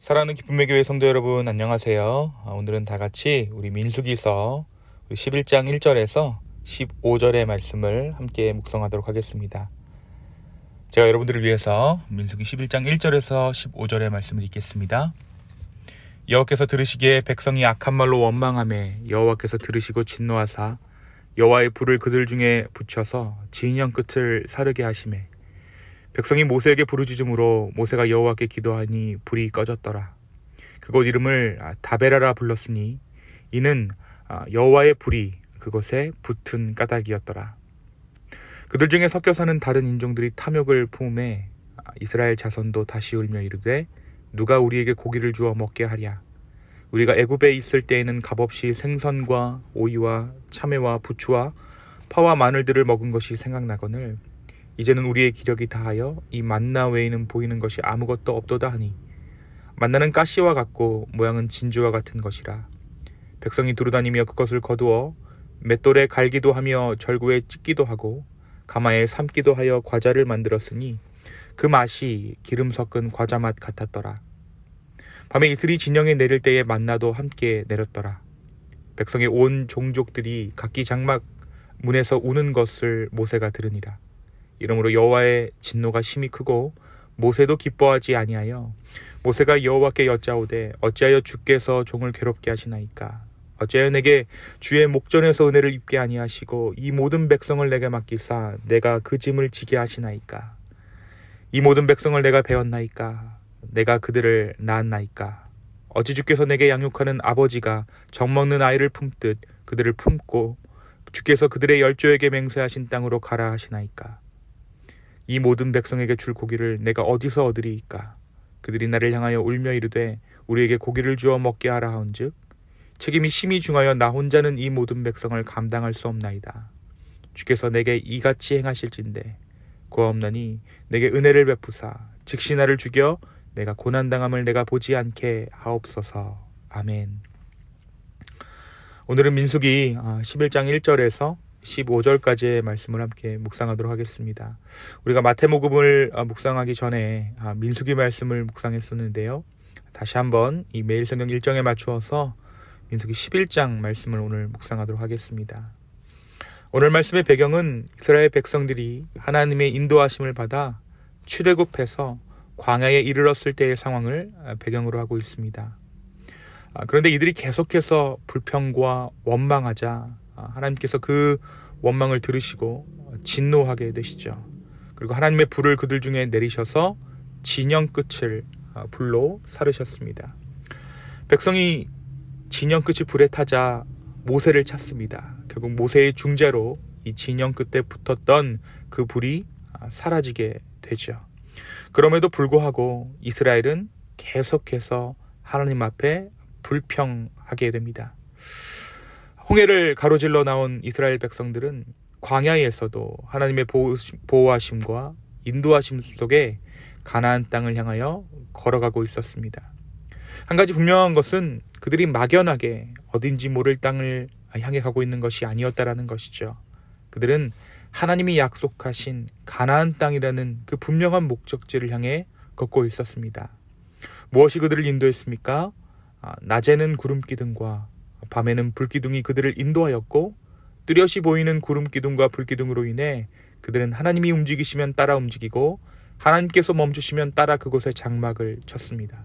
사랑하는 기쁨의 교회 성도 여러분, 안녕하세요. 오늘은 다 같이 우리 민수기서 11장 1절에서 15절의 말씀을 함께 묵상하도록 하겠습니다. 제가 여러분들을 위해서 민수기 11장 1절에서 15절의 말씀을 읽겠습니다. 여호와께서 들으시기에 백성이 악한 말로 원망하매 여호와께서 들으시고 진노하사 여호와의 불을 그들 중에 붙여서 진영 끝을 사르게 하시매 백성이 모세에게 부르짖음으로 모세가 여호와께 기도하니 불이 꺼졌더라. 그곳 이름을 다베라라 불렀으니 이는 여호와의 불이 그곳에 붙은 까닭이었더라. 그들 중에 섞여 사는 다른 인종들이 탐욕을 품에 이스라엘 자손도 다시 울며 이르되 누가 우리에게 고기를 주어 먹게 하랴. 우리가 애굽에 있을 때에는 값없이 생선과 오이와 참외와 부추와 파와 마늘들을 먹은 것이 생각나거늘 이제는 우리의 기력이 다하여 이 만나 외에는 보이는 것이 아무것도 없도다 하니 만나는 가시와 같고 모양은 진주와 같은 것이라. 백성이 두루다니며 그것을 거두어 맷돌에 갈기도 하며 절구에 찢기도 하고 가마에 삶기도 하여 과자를 만들었으니 그 맛이 기름 섞은 과자 맛 같았더라. 밤에 이슬이 진영에 내릴 때에 만나도 함께 내렸더라. 백성의 온 종족들이 각기 장막 문에서 우는 것을 모세가 들으니라. 이러므로 여호와의 진노가 심히 크고 모세도 기뻐하지 아니하여 모세가 여호와께 여짜오되 어찌하여 주께서 종을 괴롭게 하시나이까. 어찌하여 내게 주의 목전에서 은혜를 입게 아니하시고 이 모든 백성을 내게 맡기사 내가 그 짐을 지게 하시나이까. 이 모든 백성을 내가 배웠나이까. 내가 그들을 낳았나이까. 어찌 주께서 내게 양육하는 아버지가 젖먹는 아이를 품듯 그들을 품고 주께서 그들의 열조에게 맹세하신 땅으로 가라 하시나이까. 이 모든 백성에게 줄 고기를 내가 어디서 얻으리이까. 그들이 나를 향하여 울며 이르되 우리에게 고기를 주어 먹게 하라 하온즉 책임이 심히 중하여 나 혼자는 이 모든 백성을 감당할 수 없나이다. 주께서 내게 이같이 행하실진대 고없나니 내게 은혜를 베푸사 즉시 나를 죽여 내가 고난당함을 내가 보지 않게 하옵소서. 아멘. 오늘은 민수기 11장 1절에서 15절까지의 말씀을 함께 묵상하도록 하겠습니다. 우리가 마태복음을 묵상하기 전에 민수기 말씀을 묵상했었는데요. 다시 한번 이 매일 성경 일정에 맞추어서 민수기 11장 말씀을 오늘 묵상하도록 하겠습니다. 오늘 말씀의 배경은 이스라엘 백성들이 하나님의 인도하심을 받아 출애굽해서 광야에 이르렀을 때의 상황을 배경으로 하고 있습니다. 그런데 이들이 계속해서 불평과 원망하자 하나님께서 그 원망을 들으시고 진노하게 되시죠. 그리고 하나님의 불을 그들 중에 내리셔서 진영 끝을 불로 사르셨습니다. 백성이 진영 끝이 불에 타자 모세를 찾습니다. 결국 모세의 중재로 이 진영 끝에 붙었던 그 불이 사라지게 되죠. 그럼에도 불구하고 이스라엘은 계속해서 하나님 앞에 불평하게 됩니다. 홍해를 가로질러 나온 이스라엘 백성들은 광야에서도 하나님의 보호하심과 인도하심 속에 가나안 땅을 향하여 걸어가고 있었습니다. 한 가지 분명한 것은 그들이 막연하게 어딘지 모를 땅을 향해 가고 있는 것이 아니었다라는 것이죠. 그들은 하나님이 약속하신 가나안 땅이라는 그 분명한 목적지를 향해 걷고 있었습니다. 무엇이 그들을 인도했습니까? 낮에는 구름기둥과 밤에는 불기둥이 그들을 인도하였고 뚜렷이 보이는 구름기둥과 불기둥으로 인해 그들은 하나님이 움직이시면 따라 움직이고 하나님께서 멈추시면 따라 그곳에 장막을 쳤습니다.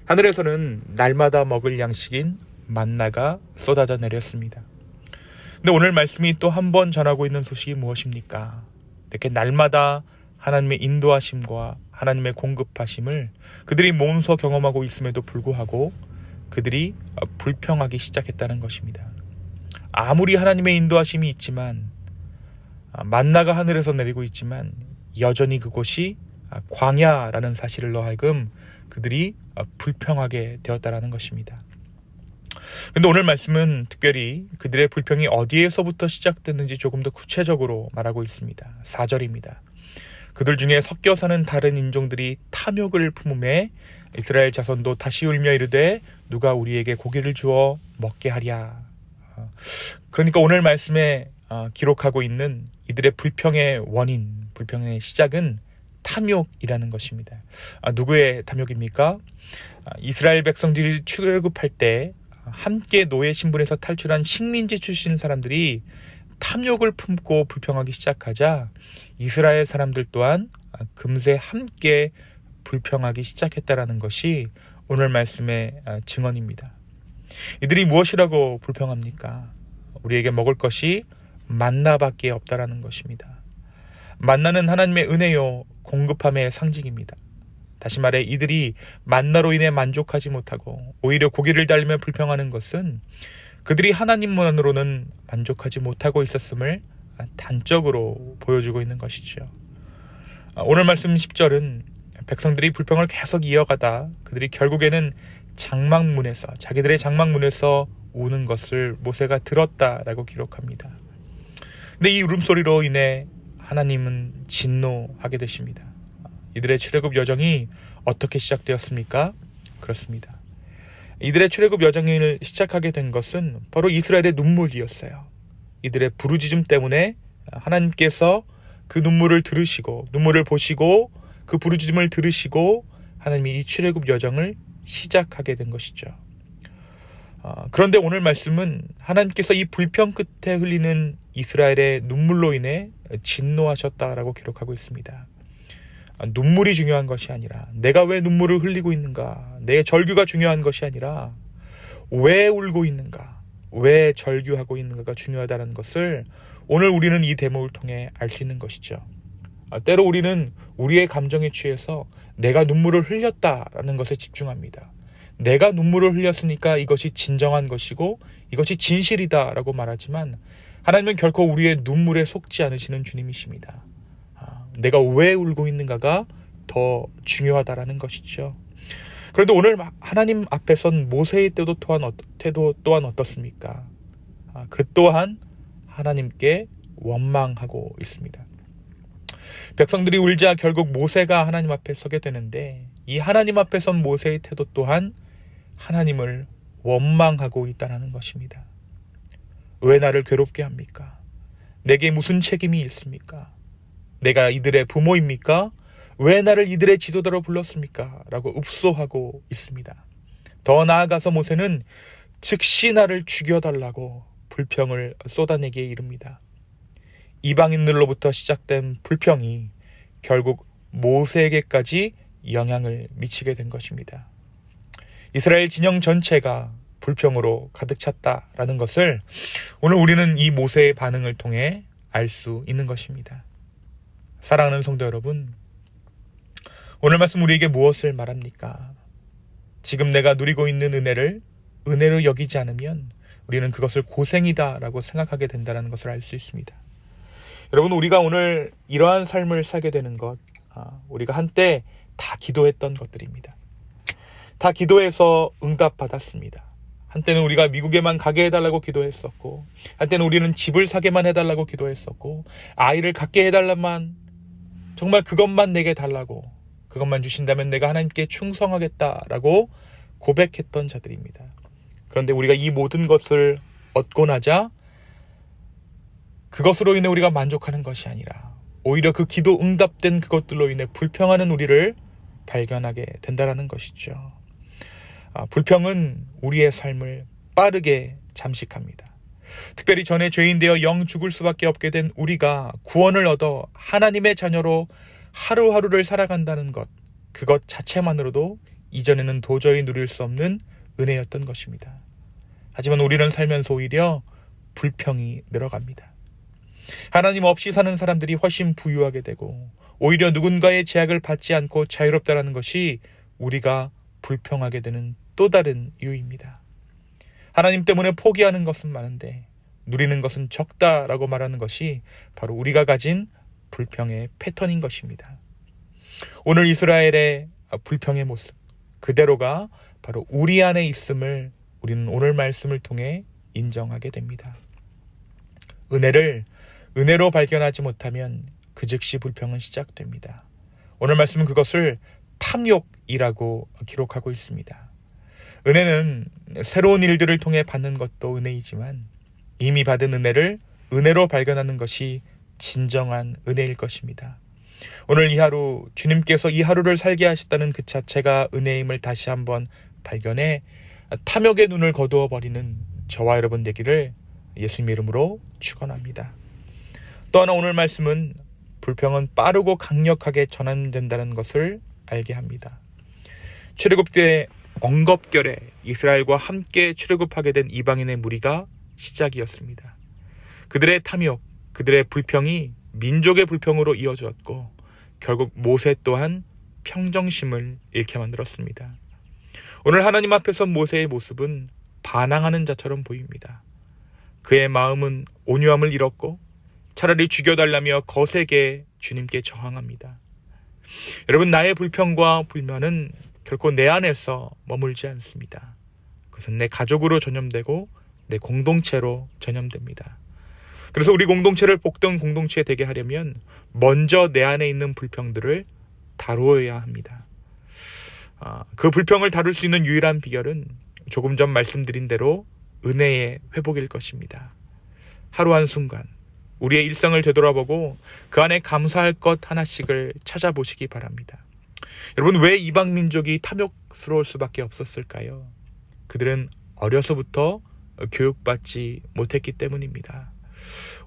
하늘에서는 날마다 먹을 양식인 만나가 쏟아져 내렸습니다. 근데 오늘 말씀이 또 한 번 전하고 있는 소식이 무엇입니까? 이렇게 날마다 하나님의 인도하심과 하나님의 공급하심을 그들이 몸소 경험하고 있음에도 불구하고 그들이 불평하기 시작했다는 것입니다. 아무리 하나님의 인도하심이 있지만 만나가 하늘에서 내리고 있지만 여전히 그곳이 광야라는 사실로 하여금 그들이 불평하게 되었다는 것입니다. 그런데 오늘 말씀은 특별히 그들의 불평이 어디에서부터 시작됐는지 조금 더 구체적으로 말하고 있습니다. 4절입니다. 그들 중에 섞여 사는 다른 인종들이 탐욕을 품음에 이스라엘 자손도 다시 울며 이르되 누가 우리에게 고기를 주어 먹게 하랴. 그러니까 오늘 말씀에 기록하고 있는 이들의 불평의 원인, 불평의 시작은 탐욕이라는 것입니다. 누구의 탐욕입니까? 이스라엘 백성들이 출애굽할 때 함께 노예 신분에서 탈출한 식민지 출신 사람들이 탐욕을 품고 불평하기 시작하자 이스라엘 사람들 또한 금세 함께 불평하기 시작했다라는 것이 오늘 말씀의 증언입니다. 이들이 무엇이라고 불평합니까? 우리에게 먹을 것이 만나밖에 없다라는 것입니다. 만나는 하나님의 은혜요 공급함의 상징입니다. 다시 말해 이들이 만나로 인해 만족하지 못하고 오히려 고개를 달리며 불평하는 것은 그들이 하나님만으로는 만족하지 못하고 있었음을 단적으로 보여주고 있는 것이죠. 오늘 말씀 10절은 백성들이 불평을 계속 이어가다 그들이 결국에는 자기들의 장막문에서 우는 것을 모세가 들었다라고 기록합니다. 근데 이 울음소리로 인해 하나님은 진노하게 되십니다. 이들의 출애굽 여정이 어떻게 시작되었습니까? 그렇습니다. 이들의 출애굽 여정을 시작하게 된 것은 바로 이스라엘의 눈물이었어요. 이들의 부르짖음 때문에 하나님께서 그 눈물을 들으시고 눈물을 보시고 그 부르짖음을 들으시고 하나님이 이 출애굽 여정을 시작하게 된 것이죠. 그런데 오늘 말씀은 하나님께서 이 불평 끝에 흘리는 이스라엘의 눈물로 인해 진노하셨다라고 기록하고 있습니다. 눈물이 중요한 것이 아니라 내가 왜 눈물을 흘리고 있는가, 내 절규가 중요한 것이 아니라 왜 울고 있는가, 왜 절규하고 있는가가 중요하다는 것을 오늘 우리는 이 대목을 통해 알 수 있는 것이죠. 때로 우리는 우리의 감정에 취해서 내가 눈물을 흘렸다라는 것에 집중합니다. 내가 눈물을 흘렸으니까 이것이 진정한 것이고 이것이 진실이다라고 말하지만 하나님은 결코 우리의 눈물에 속지 않으시는 주님이십니다. 내가 왜 울고 있는가가 더 중요하다라는 것이죠. 그런데 오늘 하나님 앞에 선 모세의 태도 또한 어떻습니까? 그 또한 하나님께 원망하고 있습니다. 백성들이 울자 결국 모세가 하나님 앞에 서게 되는데 이 하나님 앞에 선 모세의 태도 또한 하나님을 원망하고 있다는 것입니다. 왜 나를 괴롭게 합니까? 내게 무슨 책임이 있습니까? 내가 이들의 부모입니까? 왜 나를 이들의 지도자로 불렀습니까? 라고 읍소하고 있습니다. 더 나아가서 모세는 즉시 나를 죽여달라고 불평을 쏟아내기에 이릅니다. 이방인들로부터 시작된 불평이 결국 모세에게까지 영향을 미치게 된 것입니다. 이스라엘 진영 전체가 불평으로 가득 찼다라는 것을 오늘 우리는 이 모세의 반응을 통해 알 수 있는 것입니다. 사랑하는 성도 여러분, 오늘 말씀 우리에게 무엇을 말합니까? 지금 내가 누리고 있는 은혜를 은혜로 여기지 않으면 우리는 그것을 고생이다라고 생각하게 된다는 것을 알 수 있습니다. 여러분, 우리가 오늘 이러한 삶을 살게 되는 것, 우리가 한때 다 기도했던 것들입니다. 다 기도해서 응답받았습니다. 한때는 우리가 미국에만 가게 해달라고 기도했었고, 한때는 우리는 집을 사게만 해달라고 기도했었고, 아이를 갖게 해달라만, 정말 그것만 내게 달라고, 그것만 주신다면 내가 하나님께 충성하겠다라고 고백했던 자들입니다. 그런데 우리가 이 모든 것을 얻고 나자 그것으로 인해 우리가 만족하는 것이 아니라 오히려 그 기도 응답된 그것들로 인해 불평하는 우리를 발견하게 된다는 것이죠. 불평은 우리의 삶을 빠르게 잠식합니다. 특별히 전에 죄인 되어 영 죽을 수밖에 없게 된 우리가 구원을 얻어 하나님의 자녀로 하루하루를 살아간다는 것, 그것 자체만으로도 이전에는 도저히 누릴 수 없는 은혜였던 것입니다. 하지만 우리는 살면서 오히려 불평이 늘어갑니다. 하나님 없이 사는 사람들이 훨씬 부유하게 되고 오히려 누군가의 제약을 받지 않고 자유롭다는 것이 우리가 불평하게 되는 또 다른 이유입니다. 하나님 때문에 포기하는 것은 많은데 누리는 것은 적다라고 말하는 것이 바로 우리가 가진 불평의 패턴인 것입니다. 오늘 이스라엘의 불평의 모습 그대로가 바로 우리 안에 있음을 우리는 오늘 말씀을 통해 인정하게 됩니다. 은혜를 은혜로 발견하지 못하면 그 즉시 불평은 시작됩니다. 오늘 말씀은 그것을 탐욕이라고 기록하고 있습니다. 은혜는 새로운 일들을 통해 받는 것도 은혜이지만 이미 받은 은혜를 은혜로 발견하는 것이 진정한 은혜일 것입니다. 오늘 이 하루 주님께서 이 하루를 살게 하셨다는 그 자체가 은혜임을 다시 한번 발견해 탐욕의 눈을 거두어 버리는 저와 여러분 되기를 예수님의 이름으로 축원합니다. 또 하나 오늘 말씀은 불평은 빠르고 강력하게 전환된다는 것을 알게 합니다. 출애굽 때 억겁결에 이스라엘과 함께 출애굽하게 된 이방인의 무리가 시작이었습니다. 그들의 탐욕, 그들의 불평이 민족의 불평으로 이어졌고 결국 모세 또한 평정심을 잃게 만들었습니다. 오늘 하나님 앞에서 모세의 모습은 반항하는 자처럼 보입니다. 그의 마음은 온유함을 잃었고 차라리 죽여달라며 거세게 주님께 저항합니다. 여러분, 나의 불평과 불만은 결코 내 안에서 머물지 않습니다. 그것은 내 가족으로 전염되고 내 공동체로 전염됩니다. 그래서 우리 공동체를 복된 공동체 되게 하려면 먼저 내 안에 있는 불평들을 다루어야 합니다. 그 불평을 다룰 수 있는 유일한 비결은 조금 전 말씀드린 대로 은혜의 회복일 것입니다. 하루 한순간 우리의 일상을 되돌아보고 그 안에 감사할 것 하나씩을 찾아보시기 바랍니다. 여러분, 왜 이방 민족이 탐욕스러울 수밖에 없었을까요? 그들은 어려서부터 교육받지 못했기 때문입니다.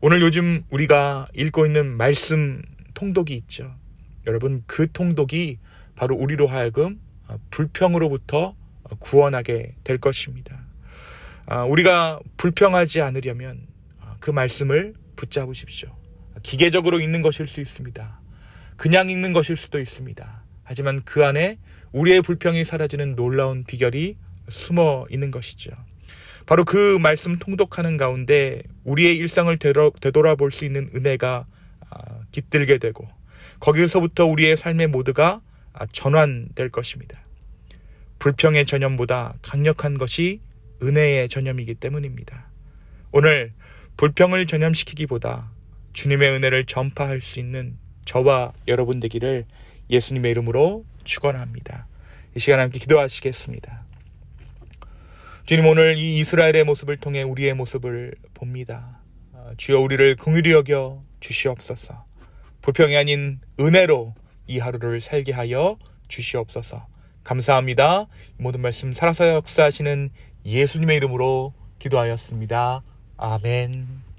오늘 요즘 우리가 읽고 있는 말씀 통독이 있죠. 여러분, 그 통독이 바로 우리로 하여금 불평으로부터 구원하게 될 것입니다. 우리가 불평하지 않으려면 그 말씀을 붙잡으십시오. 기계적으로 읽는 것일 수 있습니다. 그냥 읽는 것일 수도 있습니다. 하지만 그 안에 우리의 불평이 사라지는 놀라운 비결이 숨어 있는 것이죠. 바로 그 말씀 통독하는 가운데 우리의 일상을 되돌아볼 수 있는 은혜가 깃들게 되고 거기서부터 우리의 삶의 모두가 전환될 것입니다. 불평의 전염보다 강력한 것이 은혜의 전염이기 때문입니다. 오늘 불평을 전염시키기보다 주님의 은혜를 전파할 수 있는 저와 여러분 되기를 예수님의 이름으로 축원합니다. 이 시간 함께 기도하시겠습니다. 주님, 오늘 이 이스라엘의 모습을 통해 우리의 모습을 봅니다. 주여, 우리를 긍휼히 여겨 주시옵소서. 불평이 아닌 은혜로 이 하루를 살게 하여 주시옵소서. 감사합니다. 모든 말씀 살아서 역사하시는 예수님의 이름으로 기도하였습니다. 아멘.